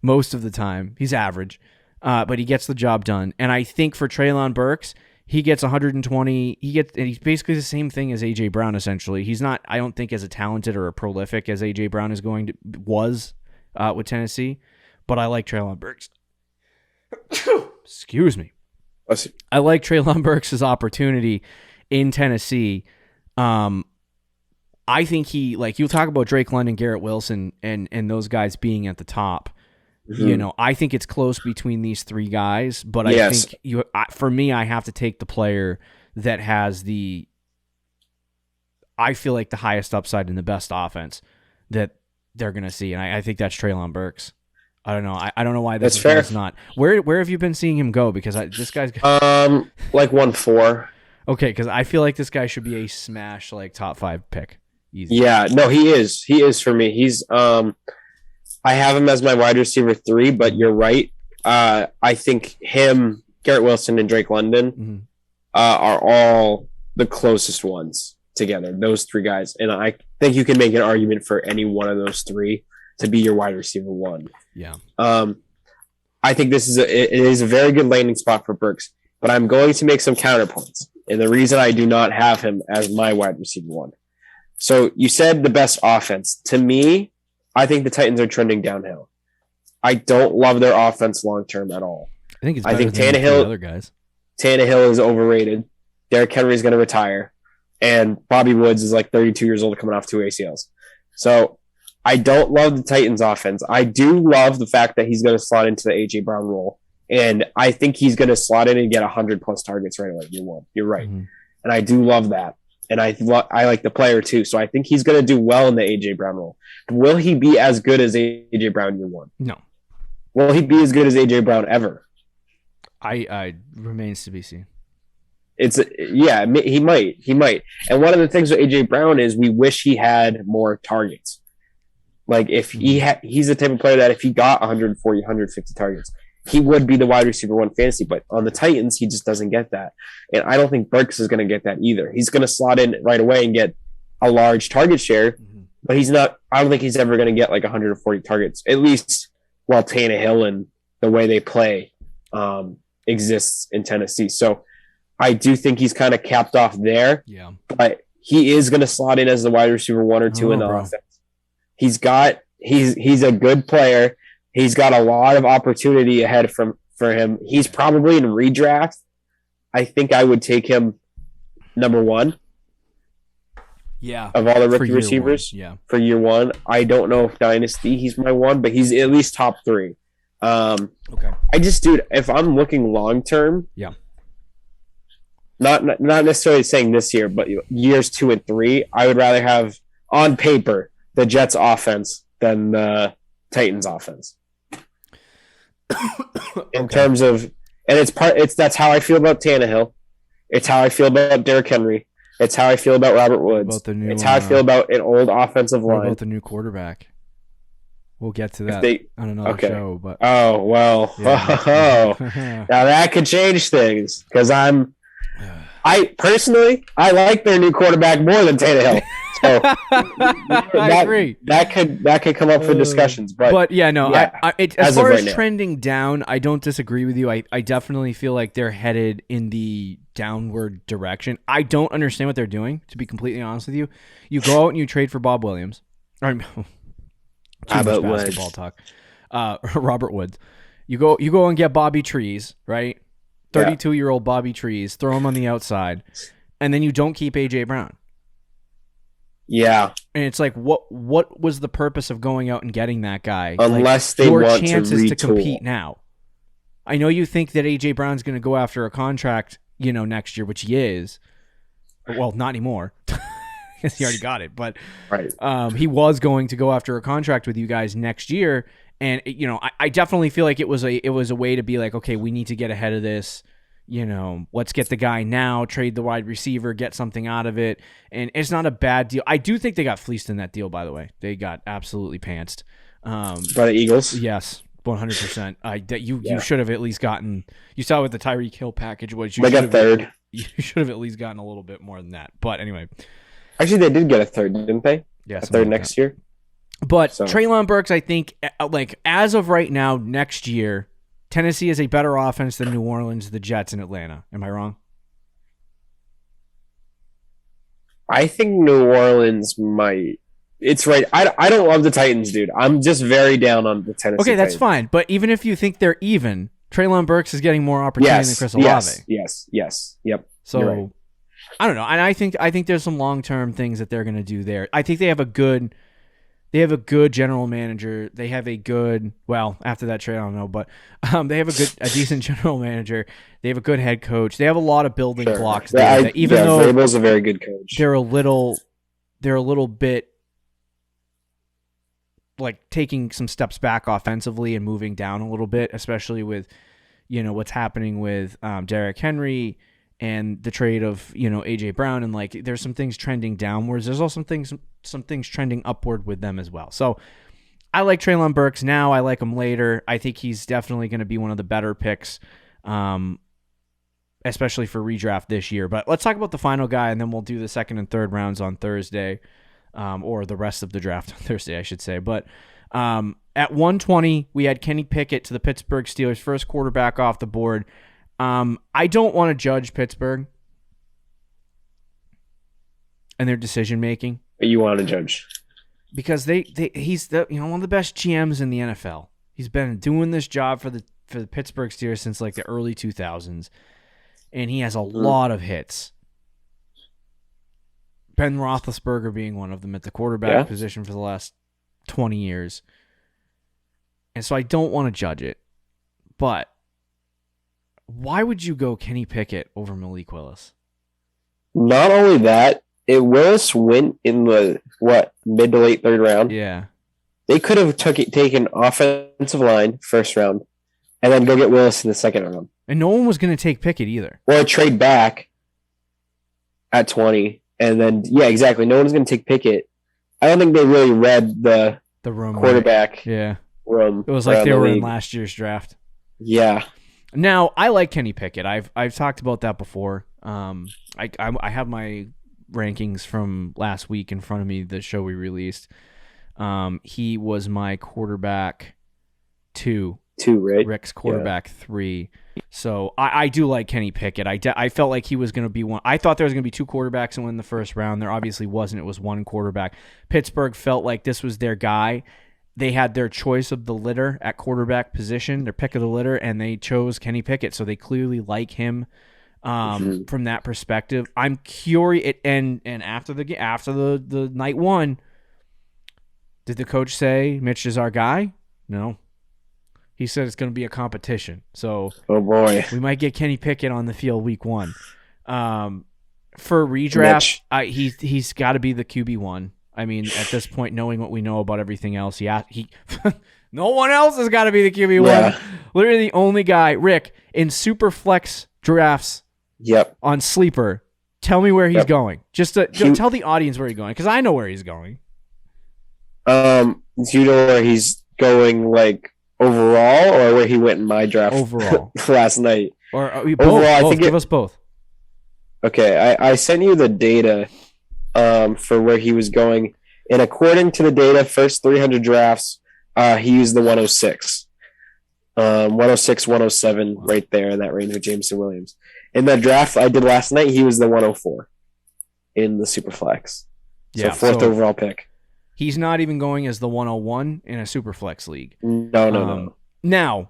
S2: most of the time. He's average, but he gets the job done. And I think for Treylon Burks, he gets 120. He's basically the same thing as A.J. Brown, essentially. He's not, I don't think, as a talented or a prolific as A.J. Brown was with Tennessee, but I like Treylon Burks. Excuse me. I like Treylon Burks' opportunity in Tennessee. I think you'll talk about Drake London, Garrett Wilson, and those guys being at the top. Mm-hmm. I think it's close between these 3 guys, but I think for me, I have to take the player that has I feel like the highest upside and the best offense that they're going to see. And I think that's Treylon Burks. I don't know. I don't know why that's fair. Is not. Where have you been seeing him go? Because this guy's
S3: like 1-4.
S2: Okay, because I feel like this guy should be a smash top 5 pick. Easy.
S3: Yeah, no, he is. He is for me. He's I have him as my wide receiver 3, but you're right. I think him, Garrett Wilson, and Drake London are all the closest ones together. Those 3 guys, and I think you can make an argument for any one of those 3 to be your wide receiver one.
S2: Yeah.
S3: I think it is a very good landing spot for Burks, but I'm going to make some counterpoints. And the reason I do not have him as my wide receiver one. So you said the best offense. To me, I think the Titans are trending downhill. I don't love their offense long term at all.
S2: I think Tannehill, the other guys.
S3: Tannehill is overrated. Derrick Henry is going to retire. And Bobby Woods is like 32 years old coming off 2 ACLs. So I don't love the Titans offense. I do love the fact that he's going to slot into the A.J. Brown role. And I think he's going to slot in and get 100-plus targets right away. You're right. Mm-hmm. And I do love that. And I like the player too. So I think he's going to do well in the A.J. Brown role. Will he be as good as A.J. Brown year one?
S2: No.
S3: Will he be as good as A.J. Brown ever?
S2: I remains to be seen.
S3: He might. And one of the things with A.J. Brown is we wish he had more targets. Like if he's the type of player that if he got 140, 150 targets, he would be the wide receiver one fantasy. But on the Titans, he just doesn't get that. And I don't think Burks is going to get that either. He's going to slot in right away and get a large target share, but he's not. I don't think he's ever going to get like 140 targets, at least while Tannehill and the way they play exists in Tennessee. So I do think he's kind of capped off there.
S2: Yeah.
S3: But he is going to slot in as the wide receiver 1 or 2 in the offense. He's a good player. He's got a lot of opportunity ahead for him. He's probably in redraft. I think I would take him number 1.
S2: Yeah.
S3: Of all the rookie receivers. For year 1. I don't know if Dynasty he's my 1, but he's at least top 3.
S2: Okay.
S3: Dude, if I'm looking long term, not necessarily saying this year, but years 2 and 3, I would rather have on paper the Jets offense than the Titans offense. In terms of, and that's how I feel about Tannehill. It's how I feel about Derrick Henry. It's how I feel about Robert Woods. It's how I feel about an old offensive line.
S2: What about the new quarterback? We'll get to that on another show. But
S3: now that could change things because I personally like their new quarterback more than Tannehill. So
S2: I agree.
S3: That could come up for discussions, as
S2: far as trending down, I don't disagree with you. I definitely feel like they're headed in the downward direction. I don't understand what they're doing, to be completely honest with you. You go out and you trade for Bob Williams. Basketball talk. Robert Woods. You go and get Bobby Trees, right? 32-year-old Bobby Trees. Throw him on the outside, and then you don't keep A.J. Brown.
S3: Yeah,
S2: and it's like, what was the purpose of going out and getting that guy?
S3: Unless they want to
S2: chances to compete now. I know you think that A.J. Brown's going to go after a contract, next year, which he is. Well, not anymore. Because he already got it, but
S3: right.
S2: He was going to go after a contract with you guys next year, and I definitely feel like it was a way to be like, okay, we need to get ahead of this. Let's get the guy now, trade the wide receiver, get something out of it, and it's not a bad deal. I do think they got fleeced in that deal, by the way. They got absolutely pantsed
S3: by the Eagles.
S2: Yes, 100%. You should have at least gotten. You saw what the Tyreek Hill package was.
S3: They got third.
S2: You should have at least gotten a little bit more than that. But anyway.
S3: Actually, they did get a third, didn't they?
S2: Yeah,
S3: a third next year.
S2: But Treylon Burks, I think, as of right now, next year, Tennessee has a better offense than New Orleans, the Jets, and Atlanta. Am I wrong?
S3: I think New Orleans might. It's right. I don't love the Titans, dude. I'm just very down on the Tennessee.
S2: Okay, that's fine. But even if you think they're even, Treylon Burks is getting more opportunity than Chris Olavey.
S3: Yes. Yep.
S2: So.
S3: Right.
S2: I don't know, and I think there's some long-term things that they're going to do there. I think they have a good general manager. They have a good, after that trade, I don't know, but they have a decent general manager. They have a good head coach. They have a lot of building blocks there. Even though
S3: Vrabel's a very good coach,
S2: they're a little bit like taking some steps back offensively and moving down a little bit, especially with what's happening with Derrick Henry. And the trade of A.J. Brown, and there's some things trending downwards. There's also some things trending upward with them as well. So I like Treylon Burks now. I like him later. I think he's definitely going to be one of the better picks, especially for redraft this year. But let's talk about the final guy, and then we'll do the second and third rounds on Thursday, or the rest of the draft on Thursday, I should say. But At 120, we had Kenny Pickett to the Pittsburgh Steelers, first quarterback off the board. I don't want to judge Pittsburgh and their decision making.
S3: You want to judge
S2: because he's one of the best GMs in the NFL. He's been doing this job for the Pittsburgh Steelers since like the early 2000s, and he has a lot of hits. Ben Roethlisberger being one of them at the quarterback position for the last 20 years. And so I don't want to judge it, but why would you go Kenny Pickett over Malik Willis?
S3: Not only that, Willis went in the mid to late third round.
S2: Yeah,
S3: they could have taken offensive line first round, and then go get Willis in the second round.
S2: And no one was going to take Pickett either.
S3: Or trade back at 20, and then exactly. No one's going to take Pickett. I don't think they really read the
S2: room
S3: quarterback.
S2: Right. Yeah,
S3: room.
S2: It was like they were in last year's draft.
S3: Yeah.
S2: Now I like Kenny Pickett. I've talked about that before. I have my rankings from last week in front of me, the show we released. He was my quarterback 2,
S3: right?
S2: Rick's quarterback 3. So I do like Kenny Pickett. I felt like he was going to be one. I thought there was going to be 2 quarterbacks in the first round. There obviously wasn't. It was 1 quarterback. Pittsburgh felt like this was their guy. They had their choice of the litter at quarterback position, their pick of the litter, and they chose Kenny Pickett. So they clearly like him. From that perspective, I'm curious. And after the night one, did the coach say Mitch is our guy? No, he said it's going to be a competition. So,
S3: oh boy,
S2: we might get Kenny Pickett on the field week 1. For redraft, he's got to be the QB1. I mean, at this point, knowing what we know about everything else, he no one else has got to be the QB1.
S3: Yeah.
S2: Literally the only guy, Rick, in super flex drafts.
S3: Yep.
S2: On Sleeper, tell me where he's going. Just tell the audience where he's going, because I know where he's going.
S3: Do you know where he's going, like overall, or where he went in my draft
S2: overall
S3: last night?
S2: Or both,
S3: overall,
S2: give us both.
S3: Okay, I sent you the data for where he was going, and according to the data, first 300 drafts, he used the 106. 106, 107, right there in that range with Jamison Williams. In that draft I did last night, he was the 104 in the Superflex. So fourth overall pick.
S2: He's not even going as the 101 in a Superflex league.
S3: No.
S2: Now,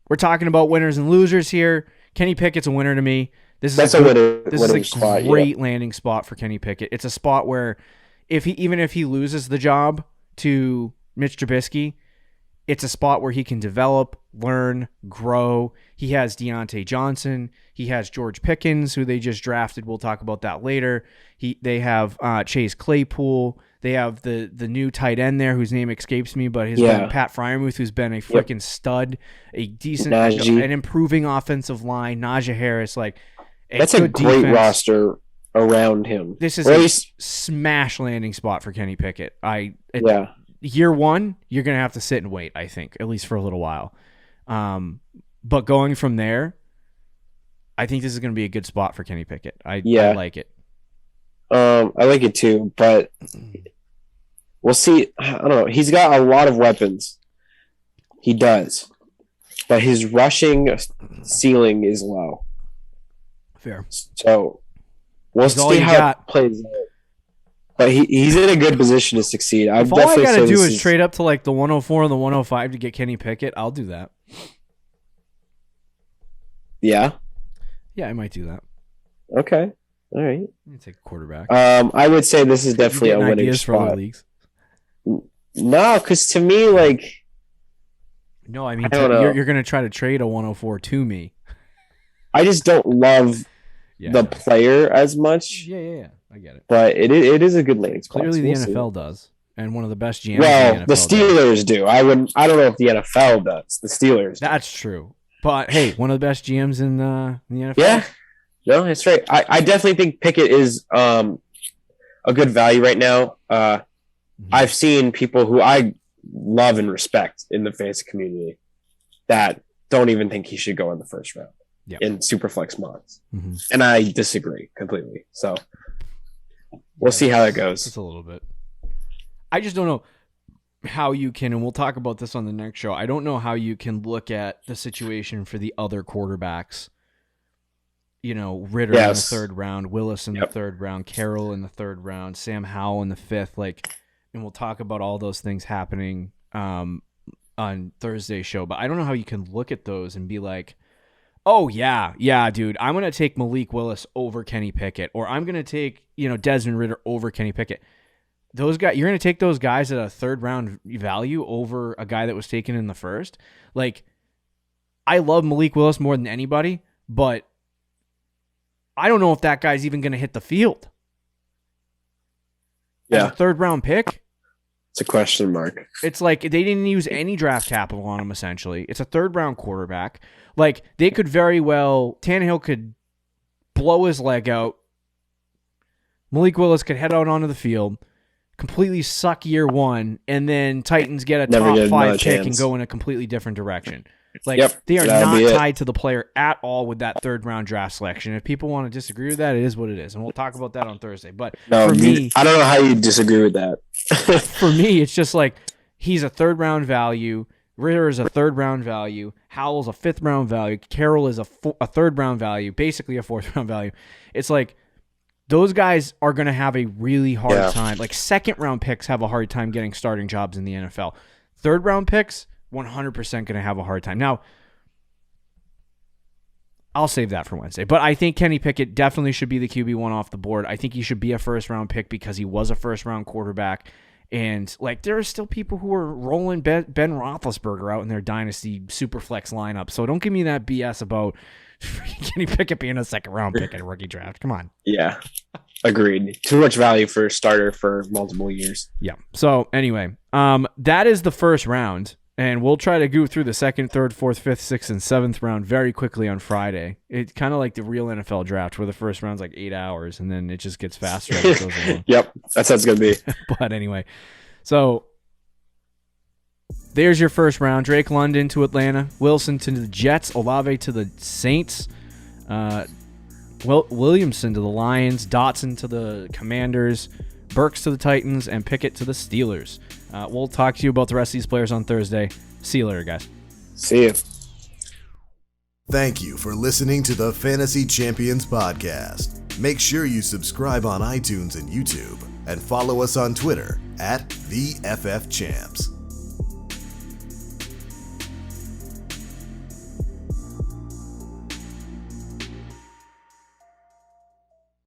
S2: we're talking about winners and losers here. Kenny Pickett's a winner to me. This is a great landing spot for Kenny Pickett. It's a spot where even if he loses the job to Mitch Trubisky, it's a spot where he can develop, learn, grow. He has Deontay Johnson. He has George Pickens, who they just drafted. We'll talk about that later. They have Chase Claypool. They have the new tight end there, whose name escapes me, but his been Pat Freiermuth, who's been a freaking stud, a decent, an improving offensive line. Najee Harris,
S3: that's a great defense. Roster around him.
S2: This is a smash landing spot for Kenny Pickett. Year 1, you're going to have to sit and wait, I think, at least for a little while. But going from there, I think this is going to be a good spot for Kenny Pickett. I like it.
S3: I like it too, but we'll see. I don't know. He's got a lot of weapons. He does. But his rushing ceiling is low.
S2: Fair.
S3: So we'll see how it plays out. But he's in a good position to succeed.
S2: If all I got to do is trade up to the 104 and the 105 to get Kenny Pickett, I'll do that.
S3: Yeah?
S2: Yeah, I might do that.
S3: Okay. All right.
S2: You take a quarterback.
S3: I would say this is definitely a winning spot. For other leagues? No, because to me,
S2: no, I mean, you're going to try to trade a 104 to me.
S3: I just don't love the player as much.
S2: Yeah. I get it.
S3: But it is a good landing spot.
S2: Clearly, the NFL does, and one of the best GMs.
S3: Well, the Steelers do. I don't know if the NFL does. The Steelers.
S2: That's true. But hey, one of the best GMs in the NFL.
S3: Yeah, no, that's right. I definitely think Pickett is a good value right now. I've seen people who I love and respect in the fantasy community that don't even think he should go in the first round in Superflex mods, and I disagree completely. So. We'll see how that goes.
S2: Just a little bit. I just don't know. how you can, and we'll talk about this on the next show. I don't know how you can look at the situation for the other quarterbacks. Ritter in the third round, Willis in the third round, Carroll in the third round, Sam Howell in the fifth. And we'll talk about all those things happening on Thursday's show. But I don't know how you can look at those and be like, oh, yeah, dude, I'm going to take Malik Willis over Kenny Pickett, or I'm going to take, Desmond Ridder over Kenny Pickett. Those guys, you're going to take those guys at a third round value over a guy that was taken in the first. I love Malik Willis more than anybody, but I don't know if that guy's even going to hit the field.
S3: Yeah.
S2: As a third round pick.
S3: It's a question mark.
S2: It's like they didn't use any draft capital on him, essentially. It's a third round quarterback. They could very well, Tannehill could blow his leg out. Malik Willis could head out onto the field, completely suck year one, and then Titans get a top 5 pick and go in a completely different direction. They are not tied to the player at all with that third round draft selection. If people want to disagree with that, it is what it is, and we'll talk about that on Thursday. But for me,
S3: I don't know how you disagree with that.
S2: For me, it's just he's a third round value. Ritter is a third round value. Howell's a fifth round value. Carroll is a third round value, basically a fourth round value. It's those guys are going to have a really hard time. Second round picks have a hard time getting starting jobs in the NFL. Third round picks, 100% going to have a hard time. Now, I'll save that for Wednesday. But I think Kenny Pickett definitely should be the QB1 off the board. I think he should be a first round pick because he was a first round quarterback. And there are still people who are rolling Ben Roethlisberger out in their dynasty superflex lineup. So don't give me that BS about Kenny Pickett being a second round pick in a rookie draft. Come on.
S3: Yeah, agreed. Too much value for a starter for multiple years.
S2: Yeah. So anyway, that is the first round. And we'll try to go through the second, third, fourth, fifth, sixth, and seventh round very quickly on Friday. It's kind of like the real NFL draft where the first round's 8 hours and then it just gets faster as it goes along.
S3: Yep, that's how it's going to be.
S2: But anyway, so there's your first round. Drake London to Atlanta, Wilson to the Jets, Olavey to the Saints, Williamson to the Lions, Dotson to the Commanders, Burks to the Titans, and Pickett to the Steelers. We'll talk to you about the rest of these players on Thursday. See you later, guys.
S3: See you.
S1: Thank you for listening to the Fantasy Champions Podcast. Make sure you subscribe on iTunes and YouTube and follow us on Twitter @TheFFChamps.